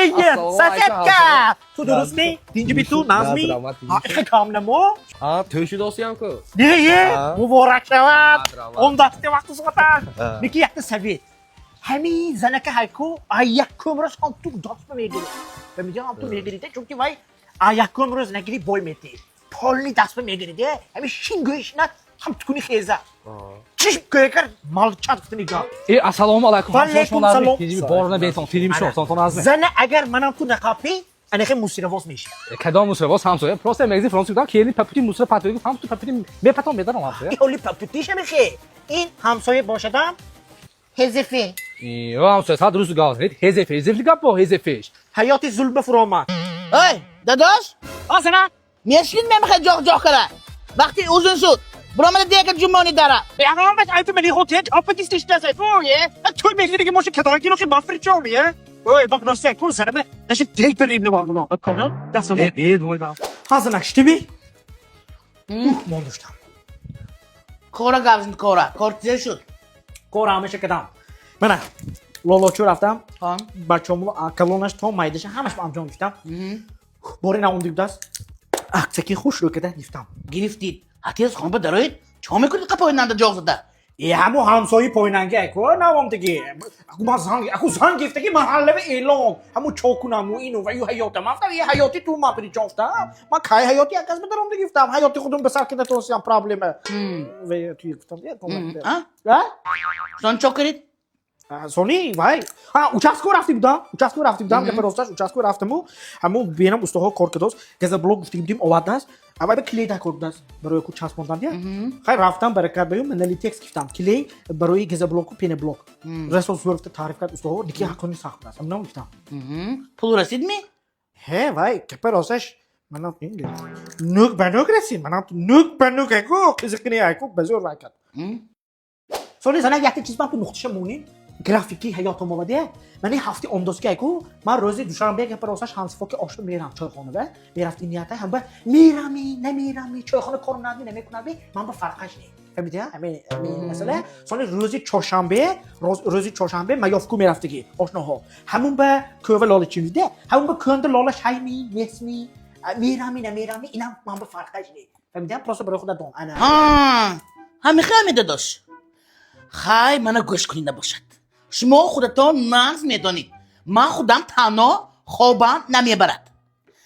یه سفیدکا تو درست می؟ دینجی بی تو نازمی؟ خیلی کام نمو؟ توشی دوستی هم که دیگه مبارک شود اون دسته وقت سوتن میگی یک سفید همین زنک هایکو یک روز هم تو دست میگیری فهمیدی هم تو میگیریده چون که وای یک روز نگیری بای میتی پولنی دست میگیریده همین شینگویش نه هم تکونی خیزه چیش که مال چات نگاه Assalomu alaykum. Alaykum salom. Boruna beyton film show sonton azmi. زن اگر منم تو نقابی انا خیلی موسیقی میشه Kadam musra Ҳамсоя. Просто мегзи француз дам кели папити musra патоги ҳам ту папити мепатон медарам ҳамсоя. اولی پاپوتیش میشه این همسایه باشدم هزفه Ё ҳамсоя сад рӯз гав зед hezef гап бо hezefеш. حیاتی ظلم فرومد ای داداش آسنا میشکین نمیخواد جاق کنه وقتی اوزون شد برو من دیگه جمعانی دارم بیاقام بس ایتو منی هوتل آپتیش دسته تویه توی میگی دیگه موشه کتاکی نوشی بافری چومیه اوه bak nasıl yakın sana be nasıl tek bir ibne var bunu bakalım nasıl hazır nakşti mi monduştam کورا گاوزن کورا کورتیزه شد کور همیشه کدام من لولوچو رفتم خان بچه‌مو کلونش تو مایدش همش با امجام گفتم برین اون دیگه دست اکتکی خوش رو کده گفتم گرفتید حتی از خان بدارید چه میکنید قپای ننده جاق زده همو همسایه پاییننگه اکو نوام دیگه اکو ما زنگ گفته که محله به اعلام همو چوکونمو اینو و یو حیاتم افتم یه حیاتی تو ما پری چافتم من کای حیاتی اگز بدارم دیگه گفتم حیاتی خودم بسر که توسیم پرابلمه و توی گفتم یه کامنت شان چو کرید سونی وای участку رفتیم که پروستاش участку رفتم همو بینم استوها کارکداس گزا بلوگ گفتیم دیم اواداس اما به کلی دا کرداس برای کو چسبوندن دیگه خیر رفتم برکت بیام من لیتکس گفتم کلی برای گزا بلوگو پین بلوگ رسو زورفت تعریف کرد استوها دیگه حقونی ساخت است من گفتم پول رسید می هه وای که پروستاش من نوک بنوک رسید من نوک بنوک اگو کزکنی اگو بزور وای کرد سونی زنگ یک چیز من تو نقطهش مونی گرافیکی حیاتم آمده من این هفته عمدوسکی اگو من روزی دوشنبه که پروسش هانسفوک آشنا میرم چایخانه و میرفتیم نیاته هم با میرامی نمیرامی چایخانه کارو ندی نمیکنم من با فرقش نی فهمیدی همین مثلا سال روزی چهارشنبه میافکو میرفتگی آشناها همون به کوه لالچی میده همون به کوند لالش هایمی نسمی میرامی نمیرامی اینم من با فرقش نی فهمیدی پروسه برای خودت دون انا همین خیلی داداش خای منو گوش کنید نباشد شما خودتان نقض میدانید من خودم تنها خوابم نمیبرد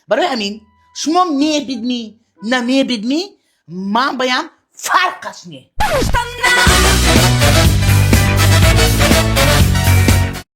برای همین شما میبینی نمیبینی من بایم فرقش نی